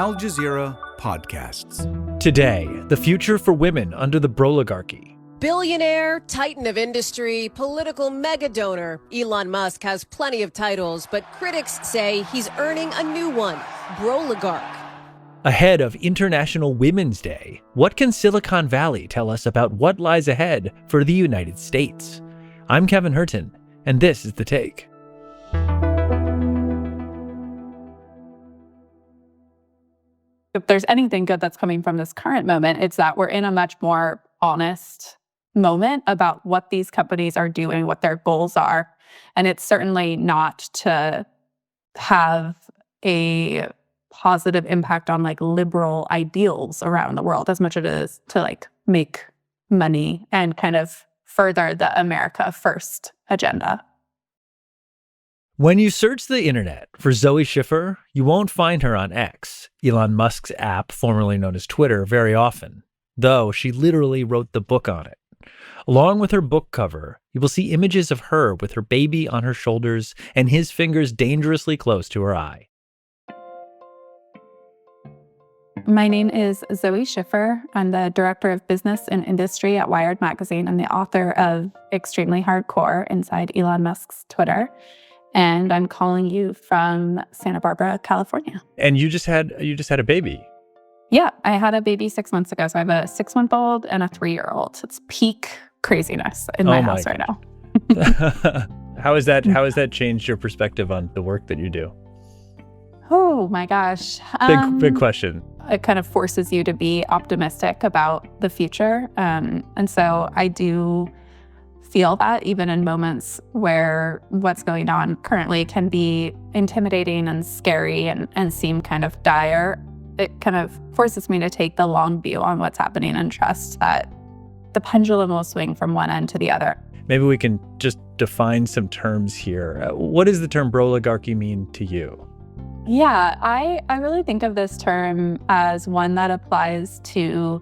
Al Jazeera podcasts. Today, the future for women under the broligarchy. Billionaire, titan of industry, political megadonor. Elon Musk has plenty of titles, but critics say he's earning a new one, broligarch. Ahead of International Women's Day, what can Silicon Valley tell us about what lies ahead for the United States? I'm Kevin Hirten, and this is The Take. If there's anything good that's coming from this current moment, it's that we're in a much more honest moment about what these companies are doing, what their goals are. And it's certainly not to have a positive impact on liberal ideals around the world as much as it is to make money and kind of further the America First agenda. When you search the internet for Zoe Schiffer, you won't find her on X, Elon Musk's app formerly known as Twitter, very often, though she literally wrote the book on it. Along with her book cover, you will see images of her with her baby on her shoulders and his fingers dangerously close to her eye. My name is Zoe Schiffer. I'm the Director of Business and Industry at Wired Magazine and the author of Extremely Hardcore inside Elon Musk's Twitter. And I'm calling you from Santa Barbara, California. And you just had a baby. Yeah, I had a baby 6 months ago. So I have a 6-month-old and a 3-year-old. It's peak craziness in my house right now. How has that changed your perspective on the work that you do? Oh my gosh. Big question. It kind of forces you to be optimistic about the future. And so I do feel that even in moments where what's going on currently can be intimidating and scary and seem kind of dire, it kind of forces me to take the long view on what's happening and trust that the pendulum will swing from one end to the other. Maybe we can just define some terms here. What does the term broligarchy mean to you? Yeah, I really think of this term as one that applies to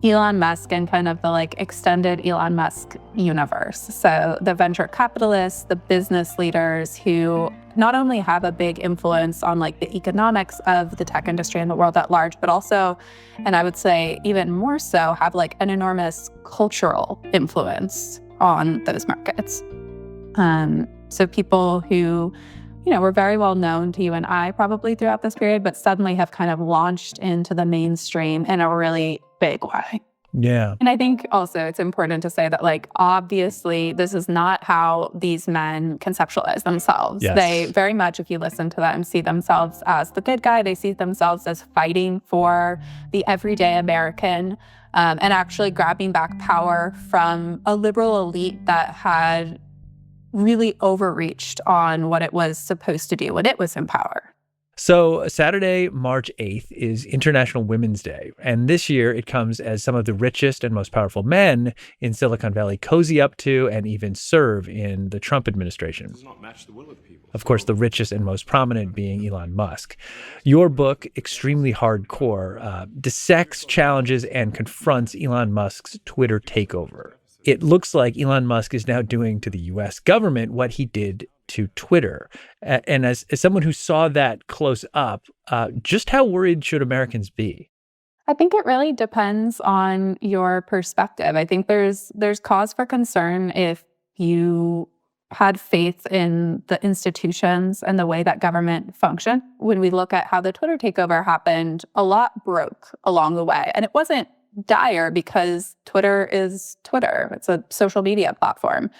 Elon Musk and kind of the extended Elon Musk universe. So the venture capitalists, the business leaders who not only have a big influence on the economics of the tech industry and the world at large, but also, and I would say even more so, have an enormous cultural influence on those markets. So people who were very well known to you and I probably throughout this period, but suddenly have kind of launched into the mainstream in a really big way. Yeah. And I think also it's important to say that obviously this is not how these men conceptualize themselves. Yes. They very much, if you listen to them, see themselves as the good guy. They see themselves as fighting for the everyday American and actually grabbing back power from a liberal elite that had really overreached on what it was supposed to do when it was in power. So Saturday, March 8th is International Women's Day. And this year it comes as some of the richest and most powerful men in Silicon Valley cozy up to and even serve in the Trump administration. Does not match the will of people. Of course, the richest and most prominent being Elon Musk. Your book, Extremely Hardcore, dissects, challenges, and confronts Elon Musk's Twitter takeover. It looks like Elon Musk is now doing to the U.S. government what he did to Twitter. And as someone who saw that close up, just how worried should Americans be? I think it really depends on your perspective. I think there's cause for concern if you had faith in the institutions and the way that government functioned. When we look at how the Twitter takeover happened, a lot broke along the way. And it wasn't dire because Twitter is Twitter. It's a social media platform.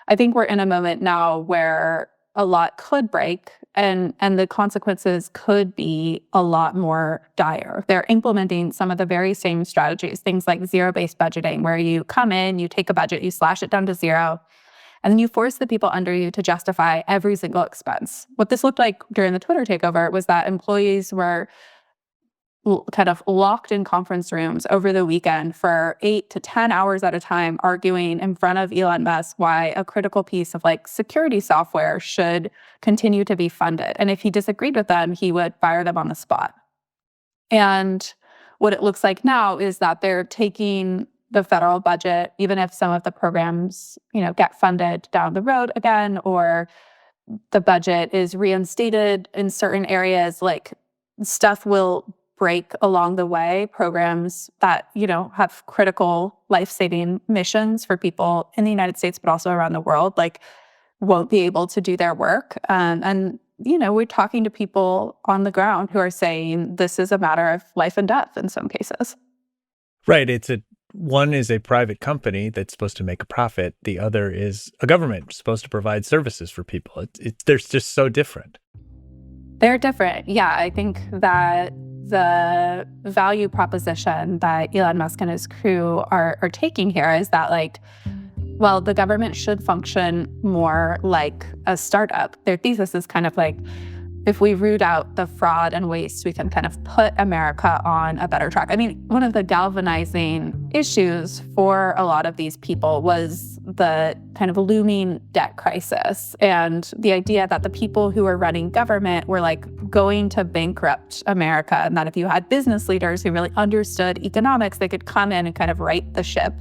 I think we're in a moment now where a lot could break and the consequences could be a lot more dire. They're implementing some of the very same strategies, things like zero-based budgeting, where you come in, you take a budget, you slash it down to zero, and then you force the people under you to justify every single expense. What this looked like during the Twitter takeover was that employees were kind of locked in conference rooms over the weekend for 8 to 10 hours at a time, arguing in front of Elon Musk why a critical piece of security software should continue to be funded. And if he disagreed with them, he would fire them on the spot. And what it looks like now is that they're taking the federal budget, even if some of the programs, get funded down the road again, or the budget is reinstated in certain areas, stuff will break along the way programs that, have critical life-saving missions for people in the United States, but also around the world, like, won't be able to do their work. And we're talking to people on the ground who are saying this is a matter of life and death in some cases. Right. One is a private company that's supposed to make a profit. The other is a government supposed to provide services for people. They're just so different. They're different. Yeah, I think that the value proposition that Elon Musk and his crew are taking here is that, like, well, the government should function more like a startup. Their thesis is kind of like, if we root out the fraud and waste, we can kind of put America on a better track. I mean, one of the galvanizing issues for a lot of these people was the kind of looming debt crisis and the idea that the people who were running government were like going to bankrupt America, and that if you had business leaders who really understood economics, they could come in and kind of right the ship.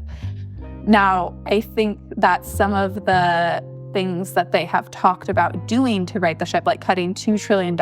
Now, I think that some of the things that they have talked about doing to right the ship, like cutting $2 trillion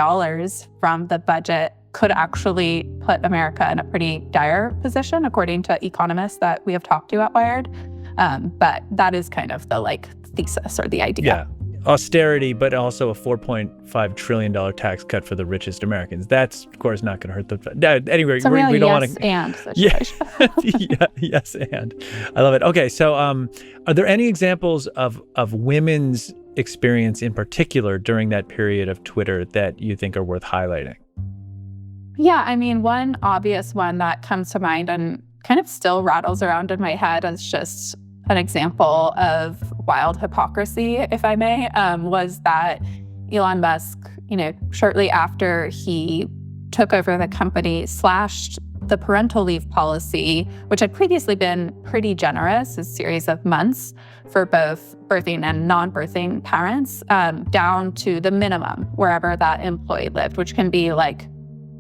from the budget, could actually put America in a pretty dire position, according to economists that we have talked to at Wired. But that is kind of the thesis or the idea. Yeah. Austerity, but also a $4.5 trillion tax cut for the richest Americans. That's, of course, not going to hurt the... Anyway, it's a we don't want to... and situation. Yeah, yes, and. I love it. Okay, so are there any examples of women's experience in particular during that period of Twitter that you think are worth highlighting? Yeah, I mean, one obvious one that comes to mind and kind of still rattles around in my head as just an example of wild hypocrisy, if I may, was that Elon Musk, shortly after he took over the company, slashed the parental leave policy, which had previously been pretty generous, a series of months for both birthing and non-birthing parents, down to the minimum wherever that employee lived, which can be like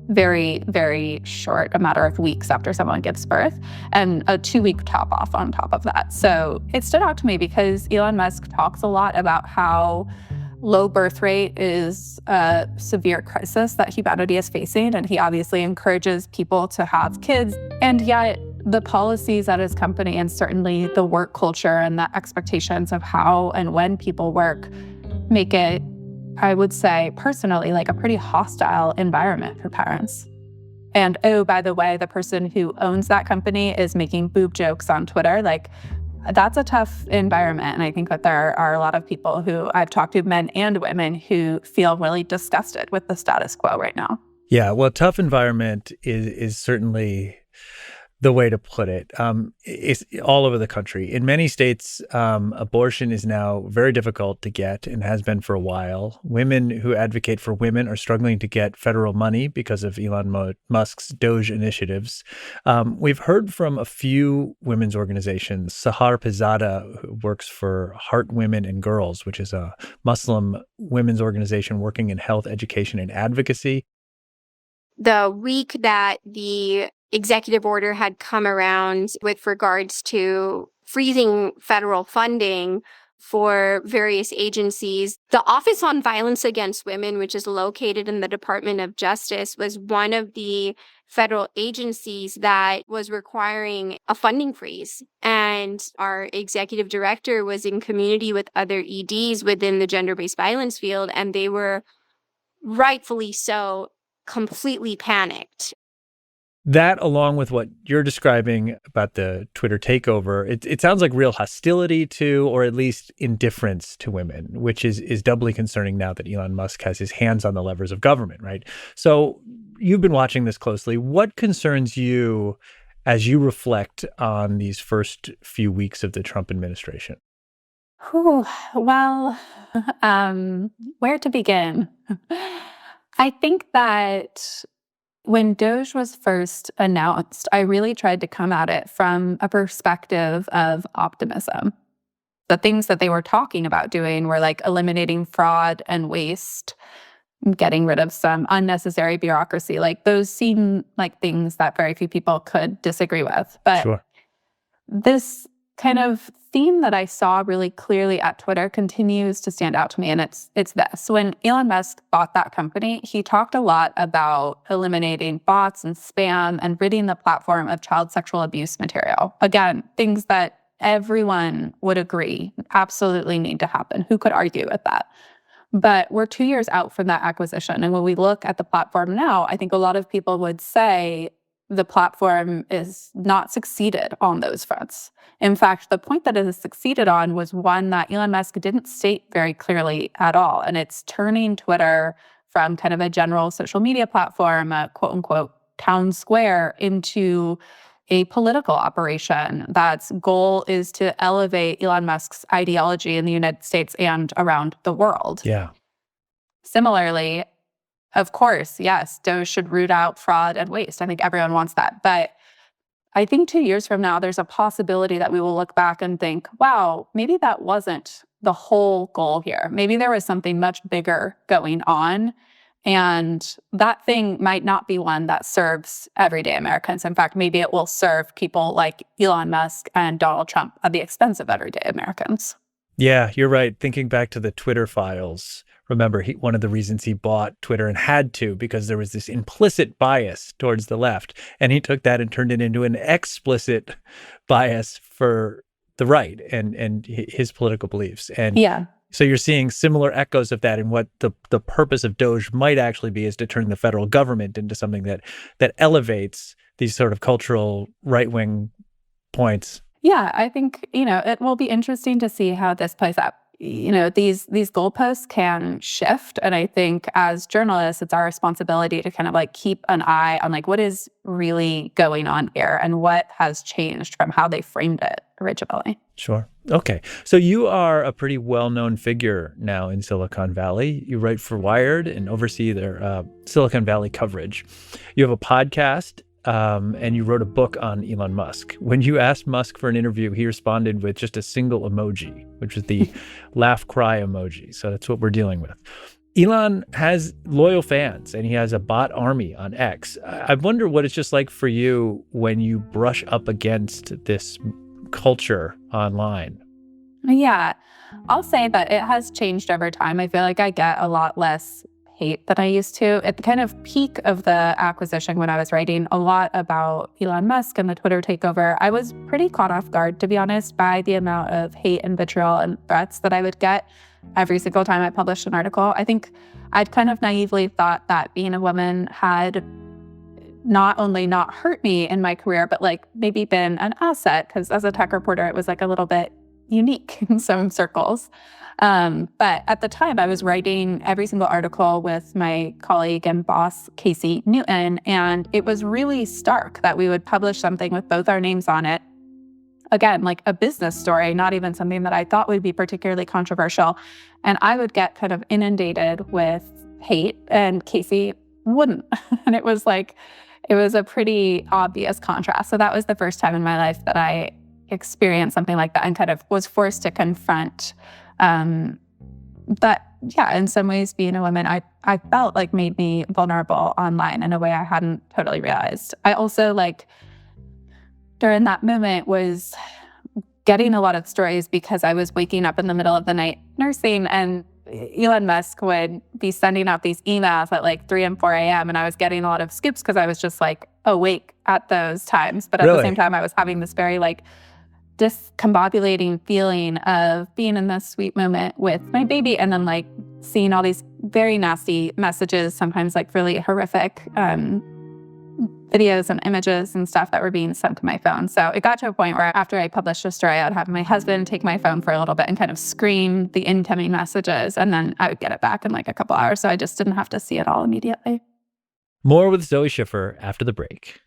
very, very short, a matter of weeks after someone gives birth, and a 2-week top off on top of that. So it stood out to me because Elon Musk talks a lot about how low birth rate is a severe crisis that humanity is facing, and he obviously encourages people to have kids. And yet the policies at his company, and certainly the work culture and the expectations of how and when people work, make it, I would say personally, like a pretty hostile environment for parents. And oh, by the way, the person who owns that company is making boob jokes on Twitter. Like, that's a tough environment. And I think that there are a lot of people who I've talked to, men and women, who feel really disgusted with the status quo right now. Yeah, well, tough environment is certainly the way to put it. It's all over the country. In many states, abortion is now very difficult to get and has been for a while. Women who advocate for women are struggling to get federal money because of Elon Musk's Doge initiatives. We've heard from a few women's organizations. Sahar Pizada, who works for Heart Women and Girls, which is a Muslim women's organization working in health, education, and advocacy. The week that the executive order had come around with regards to freezing federal funding for various agencies, the Office on Violence Against Women, which is located in the Department of Justice, was one of the federal agencies that was requiring a funding freeze. And our executive director was in community with other EDs within the gender-based violence field, and they were rightfully so completely panicked. That, along with what you're describing about the Twitter takeover, it sounds like real hostility to, or at least indifference to women, which is doubly concerning now that Elon Musk has his hands on the levers of government, right? So you've been watching this closely. What concerns you as you reflect on these first few weeks of the Trump administration? Well, where to begin? I think that when Doge was first announced, I really tried to come at it from a perspective of optimism. The things that they were talking about doing were like eliminating fraud and waste, getting rid of some unnecessary bureaucracy. Like, those seem like things that very few people could disagree with. But Sure. This kind of theme that I saw really clearly at Twitter continues to stand out to me, and it's this. When Elon Musk bought that company, he talked a lot about eliminating bots and spam and ridding the platform of child sexual abuse material. Again, things that everyone would agree absolutely need to happen. Who could argue with that? But we're 2 years out from that acquisition. And when we look at the platform now, I think a lot of people would say the platform is not succeeded on those fronts. In fact, the point that it has succeeded on was one that Elon Musk didn't state very clearly at all. And it's turning Twitter from kind of a general social media platform, a quote unquote town square, into a political operation that's goal is to elevate Elon Musk's ideology in the United States and around the world. Yeah. Similarly, of course, yes, Doge should root out fraud and waste. I think everyone wants that. But I think 2 years from now, there's a possibility that we will look back and think, wow, maybe that wasn't the whole goal here. Maybe there was something much bigger going on. And that thing might not be one that serves everyday Americans. In fact, maybe it will serve people like Elon Musk and Donald Trump at the expense of everyday Americans. Yeah, you're right. Thinking back to the Twitter files, remember, one of the reasons he bought Twitter and had to, because there was this implicit bias towards the left. And he took that and turned it into an explicit bias for the right and his political beliefs. And yeah. So you're seeing similar echoes of that, and what the purpose of Doge might actually be is to turn the federal government into something that elevates these sort of cultural right-wing points. Yeah, I think, it will be interesting to see how this plays out. These goalposts can shift. And I think as journalists, it's our responsibility to kind of keep an eye on what is really going on here and what has changed from how they framed it originally. Sure. Okay. So you are a pretty well-known figure now in Silicon Valley. You write for Wired and oversee their Silicon Valley coverage. You have a podcast. And you wrote a book on Elon Musk. When you asked Musk for an interview, he responded with just a single emoji, which is the laugh cry emoji. So that's what we're dealing with. Elon has loyal fans, and he has a bot army on X. I wonder what it's just like for you when you brush up against this culture online. Yeah, I'll say that it has changed over time. I feel like I get a lot less hate than I used to. At the kind of peak of the acquisition, when I was writing a lot about Elon Musk and the Twitter takeover, I was pretty caught off guard, to be honest, by the amount of hate and vitriol and threats that I would get every single time I published an article. I think I'd kind of naively thought that being a woman had not only not hurt me in my career, but maybe been an asset, because as a tech reporter, it was a little bit unique in some circles. But at the time, I was writing every single article with my colleague and boss, Casey Newton, and it was really stark that we would publish something with both our names on it. Again, a business story, not even something that I thought would be particularly controversial. And I would get kind of inundated with hate, and Casey wouldn't. And it was a pretty obvious contrast. So that was the first time in my life that I experienced something like that and kind of was forced to confront but yeah, in some ways, being a woman, I felt made me vulnerable online in a way I hadn't totally realized. I also during that moment was getting a lot of stories because I was waking up in the middle of the night nursing, and Elon Musk would be sending out these emails at 3 and 4 a.m. and I was getting a lot of scoops because I was just awake at those times. But at the same time, I was having this very discombobulating feeling of being in this sweet moment with my baby, and then seeing all these very nasty messages, sometimes really horrific videos and images and stuff that were being sent to my phone. So it got to a point where after I published a story, I'd have my husband take my phone for a little bit and kind of screen the incoming messages, and then I would get it back in a couple hours, so I just didn't have to see it all immediately. More with Zoe Schiffer after the break.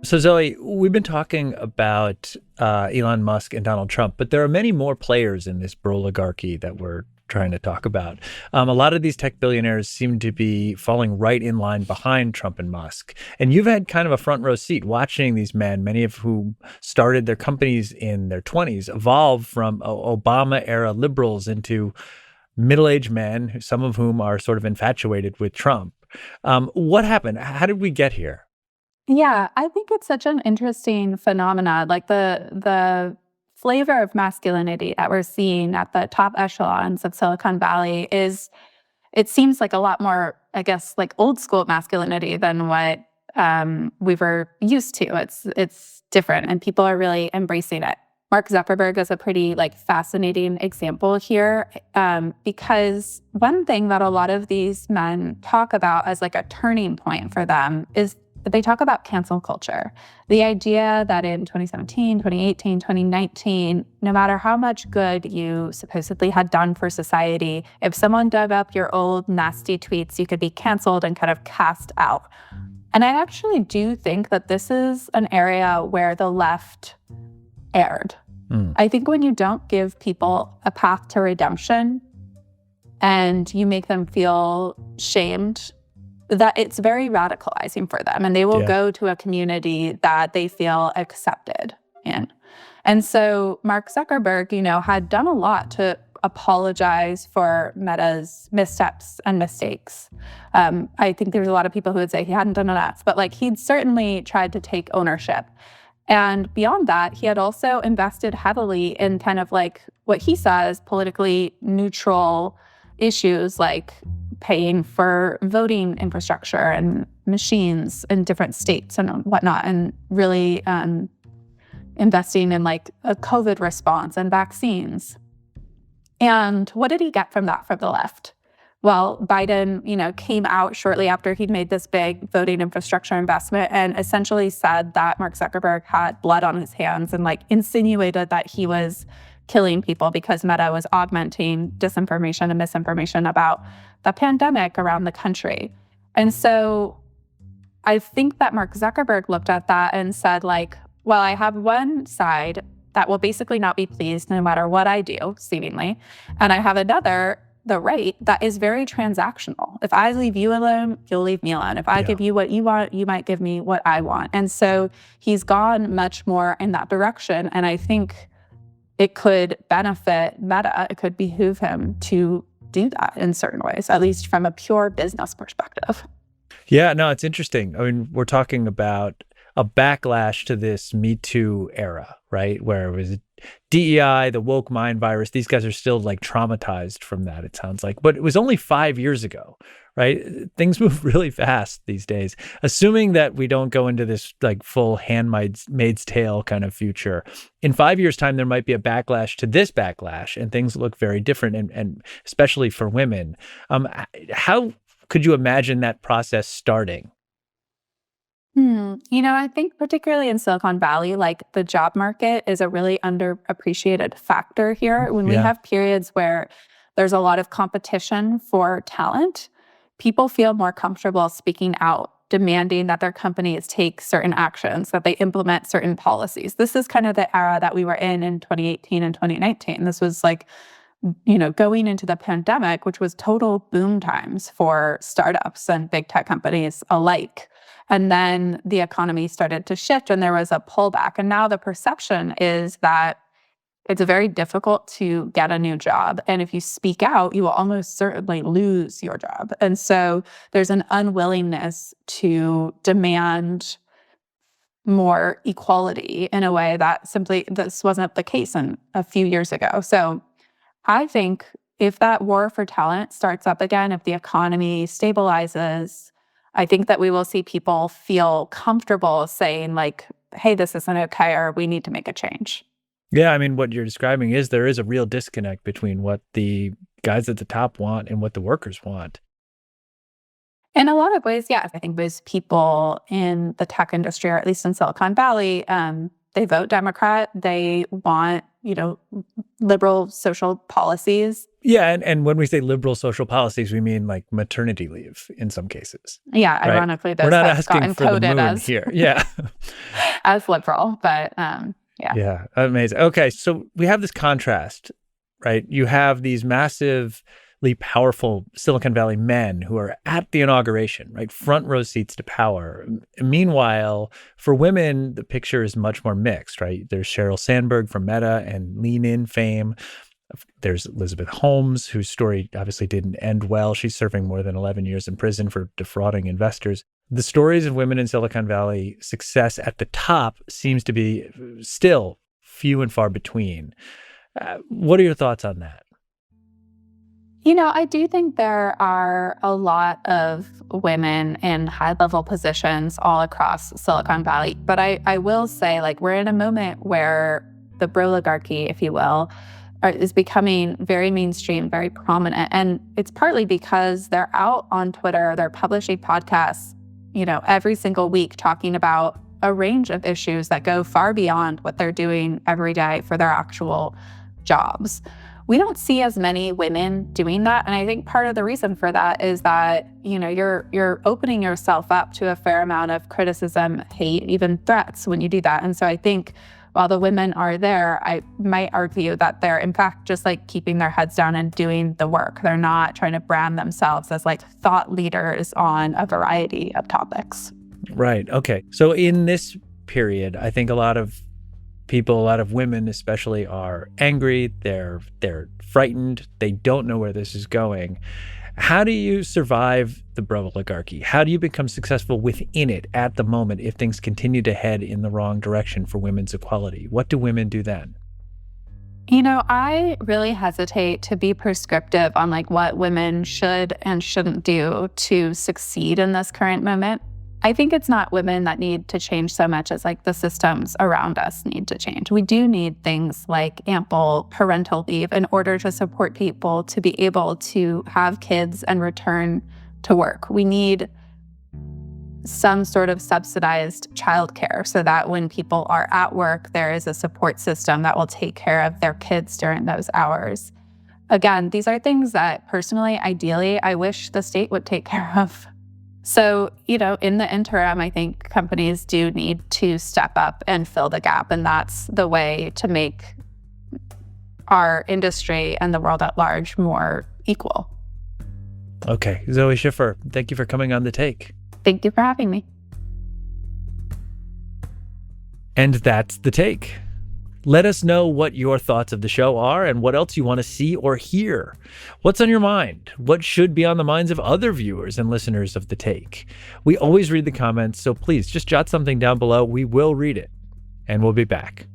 So Zoe, we've been talking about Elon Musk and Donald Trump, but there are many more players in this broligarchy that we're trying to talk about. A lot of these tech billionaires seem to be falling right in line behind Trump and Musk. And you've had kind of a front row seat watching these men, many of whom started their companies in their 20s, evolve from Obama-era liberals into middle-aged men, some of whom are sort of infatuated with Trump. What happened? How did we get here? Yeah, I think it's such an interesting phenomenon. Like the flavor of masculinity that we're seeing at the top echelons of Silicon Valley is, it seems like a lot more, I guess, like old school masculinity than what we were used to. It's different, and people are really embracing it. Mark Zuckerberg is a pretty like fascinating example here, because one thing that a lot of these men talk about as like a turning point for them is that they talk about cancel culture. The idea that in 2017, 2018, 2019, no matter how much good you supposedly had done for society, if someone dug up your old nasty tweets, you could be canceled and kind of cast out. And I actually do think that this is an area where the left erred. I think when you don't give people a path to redemption and you make them feel shamed, that it's very radicalizing for them, and they will go to a community that they feel accepted in. And so Mark Zuckerberg, had done a lot to apologize for Meta's missteps and mistakes. I think there's a lot of people who would say he hadn't done enough, but like he'd certainly tried to take ownership. And beyond that, he had also invested heavily in kind of like what he saw as politically neutral issues, like paying for voting infrastructure and machines in different states and whatnot, and really investing in like a COVID response and vaccines. And what did he get from that from the left? Well, Biden, came out shortly after he'd made this big voting infrastructure investment and essentially said that Mark Zuckerberg had blood on his hands and like insinuated that he was killing people because Meta was augmenting disinformation and misinformation about the pandemic around the country. And so I think that Mark Zuckerberg looked at that and said, like, well, I have one side that will basically not be pleased no matter what I do, seemingly. And I have another, the right, that is very transactional. If I leave you alone, you'll leave me alone. If I give you what you want, you might give me what I want. And so he's gone much more in that direction. And I think it could benefit Meta. It could behoove him to do that in certain ways, at least from a pure business perspective. Yeah, no, it's interesting. I mean, we're talking about a backlash to this Me Too era, right? Where it was DEI, the woke mind virus. These guys are still like traumatized from that, it sounds like. But it was only 5 years ago, right? Things move really fast these days. Assuming that we don't go into this like full Handmaid's Tale kind of future, in 5 years' time, there might be a backlash to this backlash, and things look very different, and especially for women. How could you imagine that process starting? I think particularly in Silicon Valley, like the job market is a really underappreciated factor here. When we have periods where there's a lot of competition for talent, people feel more comfortable speaking out, demanding that their companies take certain actions, that they implement certain policies. This is kind of the era that we were in 2018 and 2019. This was like, going into the pandemic, which was total boom times for startups and big tech companies alike. And then the economy started to shift and there was a pullback. And now the perception is that it's very difficult to get a new job. And if you speak out, you will almost certainly lose your job. And so there's an unwillingness to demand more equality in a way that simply this wasn't the case in a few years ago. So I think if that war for talent starts up again, if the economy stabilizes, I think that we will see people feel comfortable saying like, hey, this isn't okay, or we need to make a change. Yeah, I mean, what you're describing is there is a real disconnect between what the guys at the top want and what the workers want. In a lot of ways, yes. I think most people in the tech industry, or at least in Silicon Valley, they vote Democrat. They want, liberal social policies. Yeah, and when we say liberal social policies, we mean like maternity leave in some cases. Yeah, right? Ironically, those we're not have gotten asking for the coded moon as here. Yeah, as liberal, but yeah. Yeah, amazing. Okay, so we have this contrast, right? You have these massively powerful Silicon Valley men who are at the inauguration, right? Front row seats to power. Meanwhile, for women, the picture is much more mixed, right? There's Sheryl Sandberg from Meta and Lean In fame. There's Elizabeth Holmes, whose story obviously didn't end well. She's serving more than 11 years in prison for defrauding investors. The stories of women in Silicon Valley success at the top seems to be still few and far between. What are your thoughts on that? I do think there are a lot of women in high-level positions all across Silicon Valley. But I will say, we're in a moment where the broligarchy, if you will, is becoming very mainstream, very prominent. And it's partly because they're out on Twitter, they're publishing podcasts, every single week talking about a range of issues that go far beyond what they're doing every day for their actual jobs. We don't see as many women doing that. And I think part of the reason for that is that, you're opening yourself up to a fair amount of criticism, hate, even threats when you do that. And so I think while the women are there, I might argue that they're in fact just keeping their heads down and doing the work. They're not trying to brand themselves as thought leaders on a variety of topics. Right. Okay. So in this period, I think a lot of people, a lot of women especially, are angry. They're frightened. They don't know where this is going. How do you survive the broligarchy? How do you become successful within it at the moment if things continue to head in the wrong direction for women's equality? What do women do then? I really hesitate to be prescriptive on what women should and shouldn't do to succeed in this current moment. I think it's not women that need to change so much as the systems around us need to change. We do need things like ample parental leave in order to support people to be able to have kids and return to work. We need some sort of subsidized childcare so that when people are at work, there is a support system that will take care of their kids during those hours. Again, these are things that personally, ideally, I wish the state would take care of. So, in the interim, I think companies do need to step up and fill the gap. And that's the way to make our industry and the world at large more equal. Okay. Zoe Schiffer, thank you for coming on The Take. Thank you for having me. And that's The Take. Let us know what your thoughts of the show are and what else you want to see or hear. What's on your mind? What should be on the minds of other viewers and listeners of The Take? We always read the comments, so please just jot something down below. We will read it, and we'll be back.